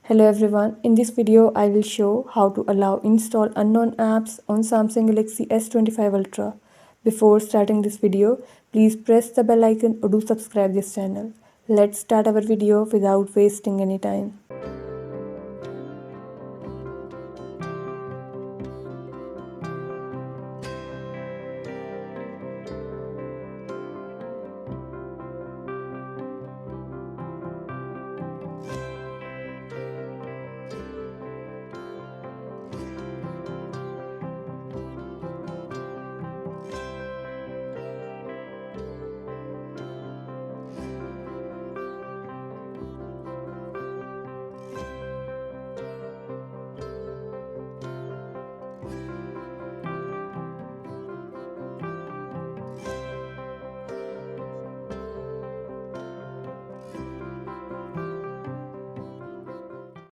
Hello everyone, in this video I will show how to allow install unknown apps on Samsung Galaxy S25 Ultra. Before starting this video, please press the bell icon or do subscribe this channel. Let's start our video without wasting any time.